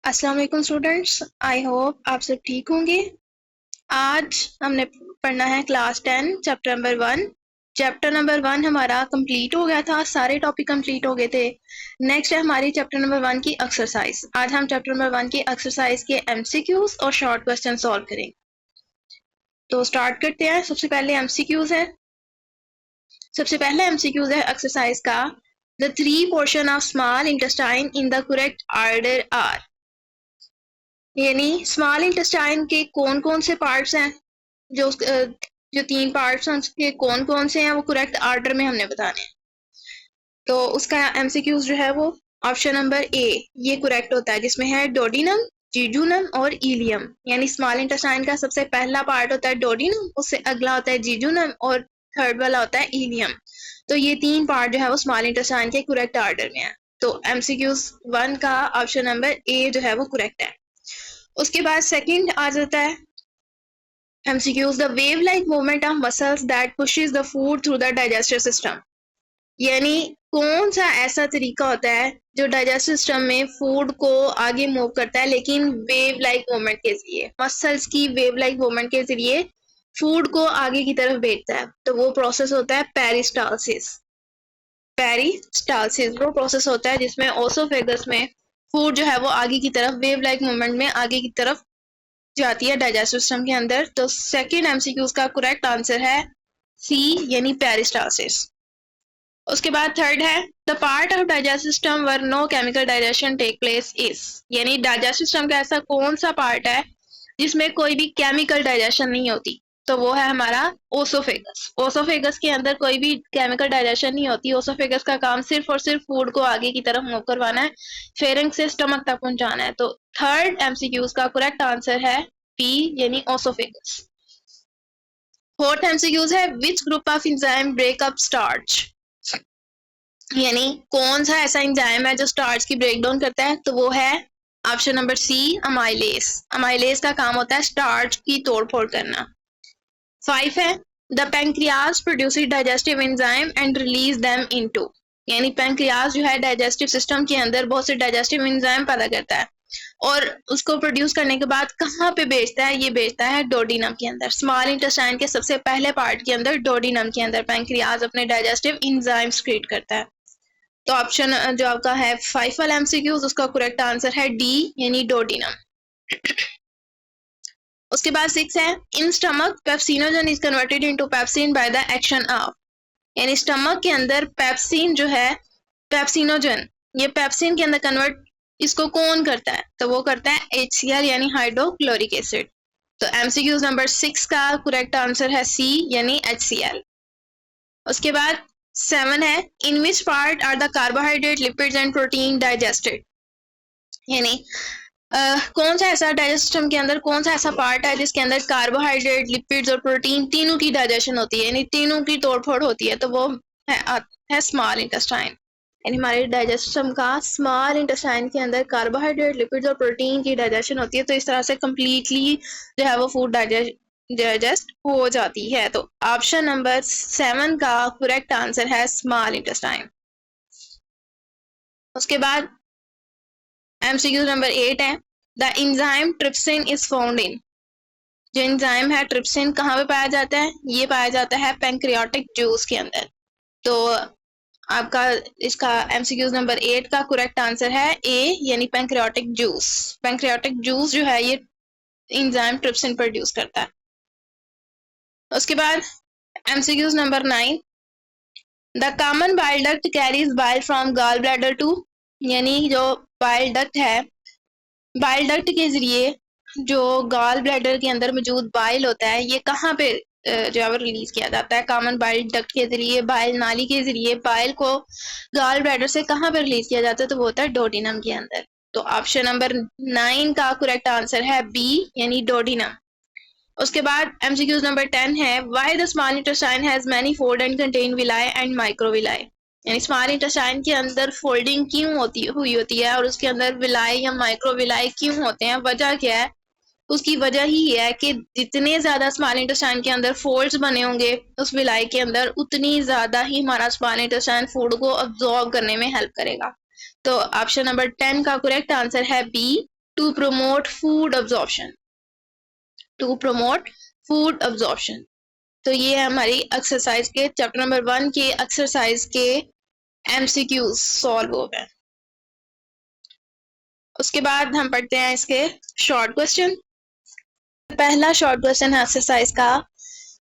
अस्सलाम वालेकुम students, I hope आप सब ठीक होंगे। आज हमने पढ़ना है class 10 chapter number 1। Chapter number 1 हमारा कंप्लीट हो गया था, सारे टॉपिक कंप्लीट हो गए थे। नेक्स्ट है हमारी चैप्टर नंबर 1 की एक्सरसाइज। आज हम चैप्टर नंबर 1 की एक्सरसाइज के एमसीक्यूज और शॉर्ट क्वेश्चन सॉल्व करेंगे। तो स्टार्ट करते हैं। सबसे पहले एमसीक्यूज है। सबसे पहला एमसीक्यूज है एक्सरसाइज का, the 3 portion of small intestine in the correct order are. यानी स्मॉल इंटेस्टाइन के कौन कौन से पार्ट्स हैं, जो 3 पार्ट्स हैं उसके कौन कौन से हैं, वो करेक्ट ऑर्डर में हमने बताने हैं। तो उसका एमसीक्यूज जो है वो ऑप्शन नंबर ए ये करेक्ट होता है, जिसमें है डोडिनम, जीजूनम और इलियम। यानी स्मॉल इंटेस्टाइन का सबसे पहला पार्ट होता है डोडिनम, उससे अगला होता है जीजूनम और थर्ड वाला होता है इलियम। तो ये 3 पार्ट जो है वो स्मॉल इंटेस्टाइन के करेक्ट ऑर्डर में है। तो एमसीक्यूज 1 का ऑप्शन नंबर ए जो है वो करेक्ट है। उसके बाद सेकंड आ जाता है MCQs, the wave-like movement of muscles that pushes the food through the digestive system। यानी कौन सा ऐसा तरीका होता है जो डाइजेस्टिव सिस्टम में फूड को आगे मूव करता है, लेकिन वेव लाइक मूवमेंट के जरिए, मसल्स की वेव लाइक मूवमेंट के जरिए फूड को आगे की तरफ भेजता है। तो वो प्रोसेस होता है पेरिस्टालसिस। पेरिस्टालसिस वो प्रोसेस होता है जिसमें ओसोफेगस में फूड जो है वो आगे की तरफ वेव लाइक मूवमेंट में आगे की तरफ जाती है डाइजेस्टिव सिस्टम के अंदर। तो सेकंड एमसीक्यूज का करेक्ट आंसर है सी यानी पेरिस्टालसिस। उसके बाद थर्ड है, the part of digestive system where no chemical digestion take place is. यानी डाइजेस्टिव सिस्टम का ऐसा कौन सा पार्ट है जिसमें कोई भी केमिकल डाइजेशन नहीं होती। तो वो है हमारा ओसोफेगस। ओसोफेगस के अंदर कोई भी केमिकल डाइजेशन नहीं होती। ओसोफेगस का काम सिर्फ और सिर्फ फूड को आगे की तरफ मूव करवाना है, फेरिंक्स से स्टमक तक पहुंचाना है। तो थर्ड एमसीक्यूज का करेक्ट आंसर है बी यानी ओसोफेगस। फोर्थ एमसीक्यूज है, which group of enzyme break up starch. यानी कौन सा ऐसा एंजाइम है जो स्टार्च की ब्रेकडाउन करता है। तो वो है option number C amylase. Amylase का काम होता है स्टार्च की तोड़फोड़ करना। 5 है, the pancreas produces digestive enzyme and release them into. यानी पैंक्रियाज जो है डाइजेस्टिव सिस्टम के अंदर बहुत से डाइजेस्टिव एंजाइम पैदा करता है और उसको प्रोड्यूस करने के बाद कहाँ पे बेचता है, ये बेचता है डोडिनम के अंदर। स्मॉल इंटेस्टाइन के सबसे पहले पार्ट के अंदर डोडिनम के अंदर पैंक्रियाज अपने डाइजेस्टिव एंजाइम्स क्रिएट करता है। तो ऑप्शन जो आपका है 5 वाला एमसीक्यूज, उसका करेक्ट आंसर है डी यानी डोडिनम। उसके बाद 6 है, in stomach pepsinogen is converted into pepsin by the action of. यानी स्टमक के अंदर पेप्सिन जो है, पेप्सिनोजन, ये पेप्सिन के अंदर कन्वर्ट इसको कौन करता है। तो वो करता है HCl यानी हाइड्रोक्लोरिक एसिड। तो एमसीक्यूज नंबर 6 का करेक्ट आंसर है सी यानी HCl। उसके बाद 7 है, in which part are the carbohydrate lipids and protein digested. यानी कौन सा ऐसा डाइजेस्ट सिस्टम के अंदर कौन सा ऐसा पार्ट है जिसके अंदर कार्बोहाइड्रेट, लिपिड्स और प्रोटीन तीनों की डाइजेशन होती है, यानी तीनों की तोड़फोड़ होती है। तो वो है स्मॉल इंटेस्टाइन। यानी हमारे डाइजेस्ट सिस्टम का स्मॉल इंटेस्टाइन के अंदर कार्बोहाइड्रेट, लिपिड्स और प्रोटीन की डाइजेशन होती है। तो इस तरह से कम्प्लीटली जो है वो फूड डाइजेस्ट हो जाती है। तो ऑप्शन नंबर 7 का करेक्ट आंसर है स्मॉल इंटेस्टाइन। उसके बाद एमसीक्यू नंबर 8 है, the enzyme trypsin is found in. जो एंजाइम है ट्रिप्सिन कहाँ पे पाया जाता है, ये पाया जाता है पैंक्रियाटिक जूस के अंदर। तो आपका इसका एमसीक्यू नंबर 8 का करेक्ट आंसर है ए यानी पैंक्रियाटिक जूस। पैंक्रियाटिक जूस जो है ये एंजाइम ट्रिप्सिन प्रोड्यूस करता है। उसके बाद MCQ number 9, the common bile duct carries bile from gall bladder to. यानी जो बाइल डक्ट है, बाइल डक्ट के जरिए जो गॉल ब्लैडर के अंदर मौजूद बाइल होता है, ये कहाँ पे जो है रिलीज किया जाता है। कॉमन बाइल डक्ट के जरिए, बाइल नाली के जरिए बाइल को गॉल ब्लैडर से कहाँ पे रिलीज किया जाता है। तो वो होता है डोडिनम के अंदर। तो ऑप्शन नंबर 9 का करेक्ट आंसर है बी यानी डोडिनम। उसके बाद एमसीक्यूज नंबर 10 है, why the small intestine has many fold and contain villi and microvilli. यानी स्मॉल इंटेस्टाइन के अंदर फोल्डिंग क्यों हुई होती है और उसके अंदर विलाई या माइक्रोविलाई क्यों होते हैं, वजह क्या है। उसकी वजह ही है कि जितने ज्यादा स्मॉल इंटेस्टाइन के अंदर फोल्ड्स बने होंगे उस विलाई के अंदर, उतनी ज्यादा ही हमारा स्मॉल इंटेस्टाइन फूड को अब्जॉर्ब करने में हेल्प करेगा। तो ऑप्शन नंबर 10 का करेक्ट आंसर है B to promote food absorption, to promote food absorption. तो ये है हमारी एक्सरसाइज के चैप्टर नंबर 1 के एक्सरसाइज के एमसीक्यूज सॉल्व हो गए। उसके बाद हम पढ़ते हैं इसके शॉर्ट क्वेश्चन। पहला शॉर्ट क्वेश्चन है एक्सरसाइज का,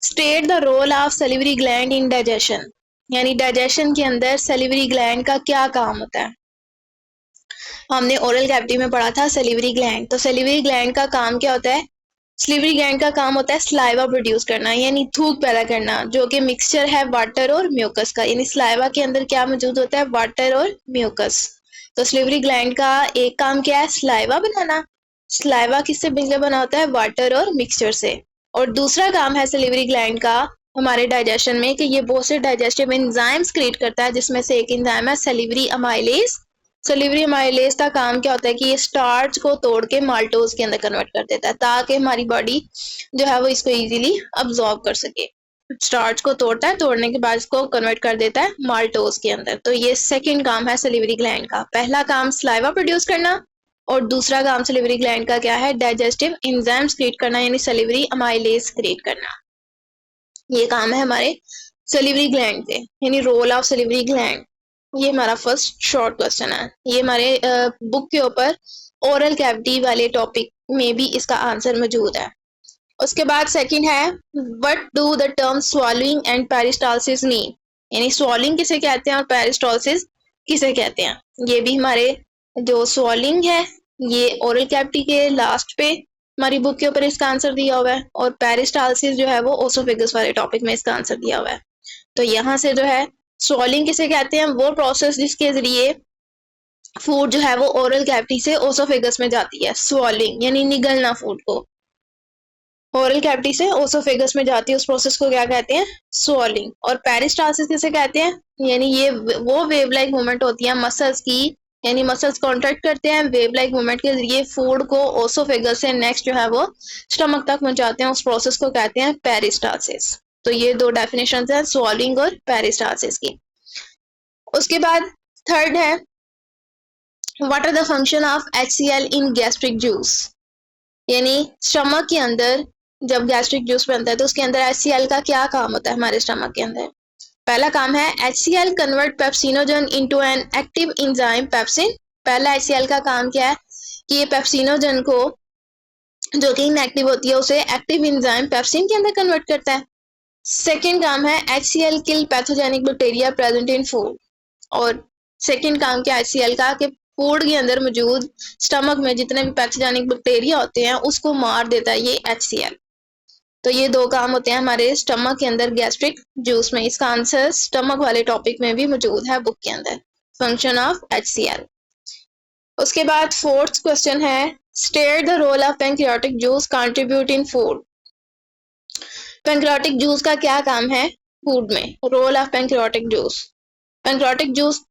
state the role of salivary gland in digestion, यानी डाइजेशन के अंदर सलिवरी ग्लैंड का क्या काम होता है। हमने ओरल कैविटी में पढ़ा था सलिवरी ग्लैंड, तो सलिवरी ग्लैंड का काम क्या होता है, सलिवरी ग्लैंड का काम होता है स्लाइवा प्रोड्यूस करना, यानी थूक पैदा करना, जो कि मिक्सचर है वाटर और म्यूकस का, यानी स्लाइवा के अंदर क्या मौजूद होता है, वाटर और म्यूकस। तो सलिवरी ग्लैंड का एक काम क्या है, स्लाइवा बनाना। स्लाइवा किससे मिलकर बना होता है, वाटर और मिक्सचर से। और दूसरा काम है सलिवरी ग्लैंड का हमारे डाइजेशन में कि ये बहुत से डाइजेस्टिव एंजाइम्स क्रिएट करता है, जिसमें से एक एंजाइम है सलिवरी अमाइलेज। सलिवरी अमाइलेज का काम क्या होता है कि ये स्टार्च को तोड़ के माल्टोज के अंदर कन्वर्ट कर देता है, ताकि हमारी बॉडी जो है वो इसको इजीली अब्सॉर्ब कर सके। स्टार्च को तोड़ता है, तोड़ने के बाद इसको कन्वर्ट कर देता है माल्टोज के अंदर। तो ये सेकंड काम है सलिवरी ग्लैंड का। पहला काम स्लाइवा प्रोड्यूस करना और दूसरा काम सलिवरी ग्लैंड का क्या है, डाइजेस्टिव एंजाइम्स क्रिएट करना, यानी सलिवरी अमाइलेज क्रिएट करना। ये काम है हमारे सलिवरी ग्लैंड के, यानी रोल ऑफ सलिवरी ग्लैंड। ये हमारा फर्स्ट शॉर्ट क्वेश्चन है। ये हमारे बुक के ऊपर ओरल कैविटी वाले टॉपिक में भी इसका आंसर मौजूद है। उसके बाद सेकंड है, what do the term swallowing and peristalsis mean, यानी स्वॉलोइंग किसे कहते हैं और पेरिस्टालसिस किसे कहते हैं। ये भी हमारे जो स्वॉलोइंग है ये ओरल कैविटी के लास्ट पे हमारी बुक के ऊपर इसका आंसर दिया हुआ है, और पेरिस्टालसिस जो है वो ओसोफेगस वाले टॉपिक में इसका आंसर दिया हुआ है। तो यहाँ से जो है स्वॉलिंग किसे कहते हैं, वो प्रोसेस जिसके जरिए फूड जो है वो ओरल कैविटी से ओसोफेगस में जाती है। स्वॉलिंग यानी निगलना फूड को ओरल कैविटी से ओसोफेगस में जाती है, उस प्रोसेस को क्या कहते हैं, स्वॉलिंग। और पेरिस्टालसिस किसे कहते हैं, यानी ये वो वेव लाइक मूवमेंट होती है मसल्स की, यानी मसल्स कॉन्ट्रैक्ट करते हैं, वेव लाइक मूवमेंट के जरिए फूड को ओसोफेगस से नेक्स्ट जो है वो स्टमक तक पहुंचाते हैं, उस प्रोसेस को कहते हैं पेरिस्टालसिस। तो ये दो डेफिनेशन है स्वॉलिंग और पेरिस्टालसिस की। उसके बाद थर्ड है, what are the function of HCl in gastric juice, यानी स्टमक के अंदर जब गैस्ट्रिक जूस बनता है तो उसके अंदर HCl का क्या काम होता है हमारे स्टमक के अंदर। पहला काम है HCl convert pepsinogen into an active enzyme pepsin. पहला HCl का काम क्या है कि ये पेप्सिनोजन को जो कि इनएक्टिव होती है उसे एक्टिव एंजाइम पेप्सिन के अंदर कन्वर्ट करता है। सेकेंड काम है HCl kill pathogenic bacteria present in food. और सेकेंड काम क्या है HCl का कि फूड के अंदर मौजूद स्टमक में जितने भी पैथोजेनिक बैक्टीरिया होते हैं उसको मार देता है ये HCl। तो ये दो काम होते हैं हमारे स्टमक के अंदर गैस्ट्रिक जूस में। इसका आंसर स्टमक वाले टॉपिक में भी मौजूद है बुक के अंदर, फंक्शन ऑफ HCl। उसके बाद फोर्थ क्वेश्चन है, state the role of pancreatic juice contribute in food. Pancreatic juice का क्या काम है फूड में, role of pancreatic juice. Pancreatic juice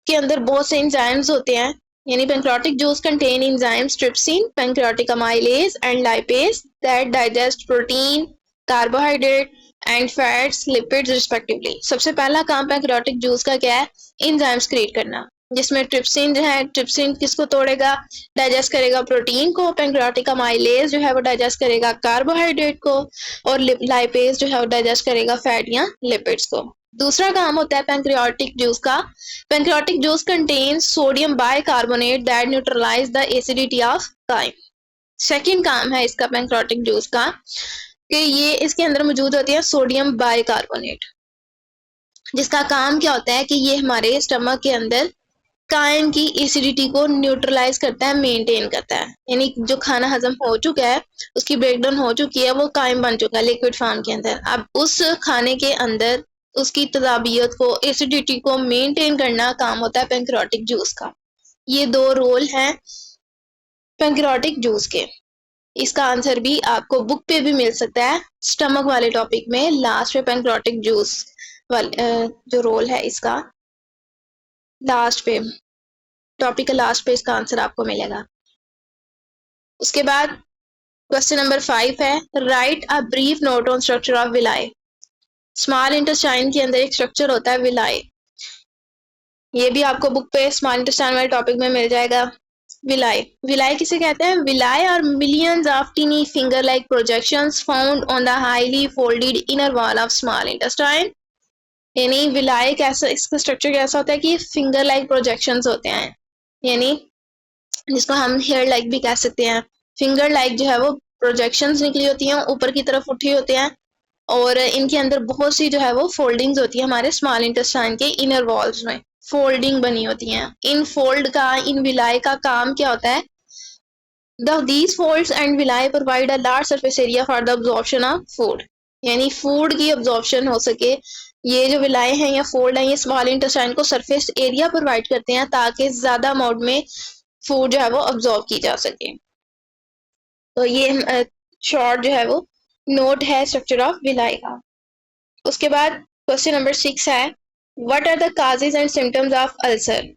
के अंदर बहुत से एंजाइम्स होते हैं, यानी pancreatic juice contain enzymes trypsin, pancreatic amylase and lipase that digest protein, carbohydrate and fats, lipids respectively. सबसे पहला काम पैंक्रियाटिक जूस का क्या है, एंजाइम्स क्रिएट करना, जिसमें ट्रिप्सिन जो है, ट्रिप्सिन किसको तोड़ेगा, डाइजेस्ट करेगा प्रोटीन को। पैंक्रियाटिक अमाइलेज जो है वो डाइजेस्ट करेगा कार्बोहाइड्रेट को, और लाइपेज जो है वो डाइजेस्ट करेगा फैट या लिपिड्स को। दूसरा काम होता है पैंक्रियाटिक जूस का, pancreatic juice contains sodium bicarbonate that neutralize the acidity of chyme. Second काम है इसका पैंक्रियाटिक जूस का कि ये इसके अंदर मौजूद होती है सोडियम बाइकार्बोनेट, जिसका काम क्या होता है कि ये हमारे स्टमक के अंदर काइम की एसिडिटी को न्यूट्रलाइज करता है, मेंटेन करता है। यानी जो खाना हजम हो चुका है, उसकी ब्रेकडाउन हो चुकी है, वो काइम बन चुका है लिक्विड फॉर्म के अंदर, अब उस खाने के अंदर उसकी तदाबियत को, एसिडिटी को मेंटेन करना काम होता है पैंक्रियाटिक जूस का। ये दो रोल हैं पैंक्रियाटिक जूस के। इसका आंसर भी आपको बुक पे भी मिल सकता है स्टमक वाले टॉपिक में, लास्ट में पैंक्रियाटिक जूस वाले जो रोल है इसका लास्ट पे, टॉपिक का लास्ट पे इसका आंसर आपको मिलेगा। उसके बाद क्वेश्चन नंबर 5 है, right a brief note on structure of villi. Small intestine के अंदर एक स्ट्रक्चर होता है विलाई, ये भी आपको बुक पे स्मॉल इंटेस्टाइन वाले टॉपिक में मिल जाएगा। विलाई, विलाई किसे कहते हैं? विलाई और millions of tiny finger like projections found on the highly folded inner wall of small intestine. यानी विलाई कैसा, इसका स्ट्रक्चर कैसा होता है कि फिंगर लाइक प्रोजेक्शंस होते हैं, यानी जिसको हम हेयर लाइक भी कह सकते हैं। फिंगर लाइक जो है वो प्रोजेक्शंस निकली होती हैं, ऊपर की तरफ उठी होते हैं, और इनके अंदर बहुत सी जो है वो फोल्डिंग्स होती है हमारे स्मॉल इंटेस्टाइन के इनर वॉल्स में, फोल्डिंग बनी होती हैं। इन फोल्ड का, इन विलाई का काम क्या होता है? These folds and villi provide a large surface area for the absorption of food, यानी फूड की अब्जॉर्प्शन हो सके। ये जो विलाए हैं या फोल्ड हैं, ये स्मॉल इंटेस्टाइन को सरफेस एरिया प्रोवाइड करते हैं ताकि ज्यादा अमाउंट में फूड जो है वो अब्जॉर्ब की जा सके। तो ये शॉर्ट जो है वो नोट है स्ट्रक्चर ऑफ विलाई का। उसके बाद क्वेश्चन नंबर 6 है, what are the causes and symptoms of ulcer?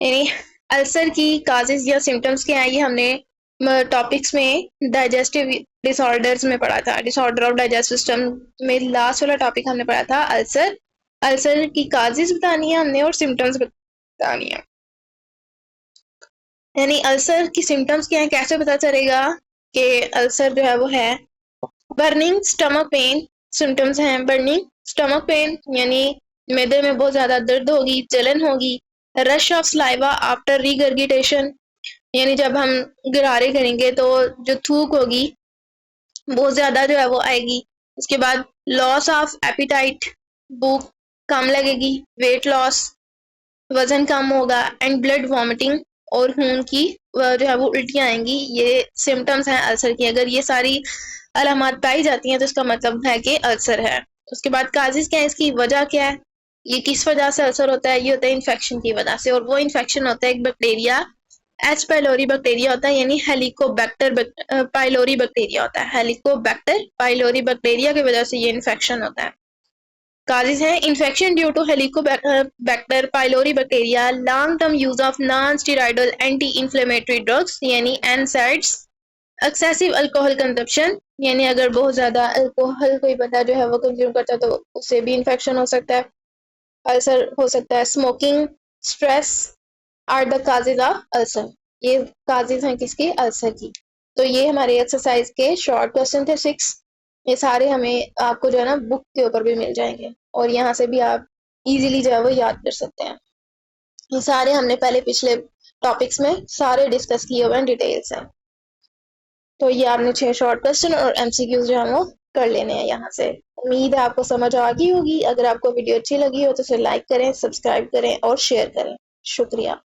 यानी अल्सर की काजेज या सिम्टम्स क्या है, ये हमने टॉपिक्स में डाइजेस्टिव डिसऑर्डर्स में पढ़ा था, डिसऑर्डर ऑफ डाइजेस्टिव सिस्टम में लास्ट वाला टॉपिक हमने पढ़ा था अल्सर। अल्सर की काजेज बतानी है हमने और सिम्टम्स बतानी है। यानी अल्सर की सिम्टम्स क्या है, कैसे पता चलेगा कि अल्सर जो है वो है? बर्निंग स्टमक पेन सिम्टम्स हैं। बर्निंग स्टमक पेन यानी मैदे में बहुत ज्यादा दर्द होगी, जलन होगी। Rush of saliva after regurgitation, यानी जब हम गरारे करेंगे तो जो थूक होगी बहुत ज्यादा जो है वो आएगी। उसके बाद लॉस ऑफ एपिटाइट, भूख कम लगेगी। वेट लॉस, वजन कम होगा। एंड ब्लड वॉमिटिंग, और खून की जो है वो उल्टियाँ आएंगी। ये सिम्टम्स हैं अल्सर की। अगर ये सारी अलामत पाई जाती हैं तो इसका मतलब है कि अल्सर है। उसके बाद काजेज क्या है, इसकी वजह क्या है, ये किस वजह से अल्सर होता है? ये होता है इन्फेक्शन की वजह से, और वो इन्फेक्शन होता है एक बैक्टीरिया, एच पाइलोरी बैक्टीरिया होता है, यानी हेलिकोबैक्टर पाइलोरी बैक्टीरिया होता है। हेलिकोबैक्टर पाइलोरी बैक्टीरिया की वजह से ये इन्फेक्शन होता है। काजेज हैं, infection due to helicobacter pylori bacteria, long term use of non steroidal anti inflammatory drugs यानी एनसाइड्स, एक्सेसिव अल्कोहल कंजप्शन, यानी अगर बहुत ज्यादा अल्कोहल कोई बंदा जो है वो कंज्यूम करता है तो उससे भी इन्फेक्शन हो सकता है, अल्सर हो सकता है। Smoking, stress are the causes of ulcer, ये काजेज हैं किसकी? अल्सर की। तो ये हमारे एक्सरसाइज के शॉर्ट क्वेश्चन थे 6। ये सारे हमें आपको जो है ना बुक के ऊपर भी मिल जाएंगे, और यहाँ से भी आप इजीली जो है वो याद कर सकते हैं। ये सारे हमने पहले पिछले टॉपिक्स में सारे डिस्कस किए हुए हैं, डिटेल्स हैं। तो ये आपने 6 शॉर्ट क्वेश्चन और एमसीक्यूज जो है वो कर लेने हैं यहाँ से। उम्मीद है आपको समझ आ गई होगी। अगर आपको वीडियो अच्छी लगी हो तो इसे लाइक करें, सब्सक्राइब करें और शेयर करें। शुक्रिया।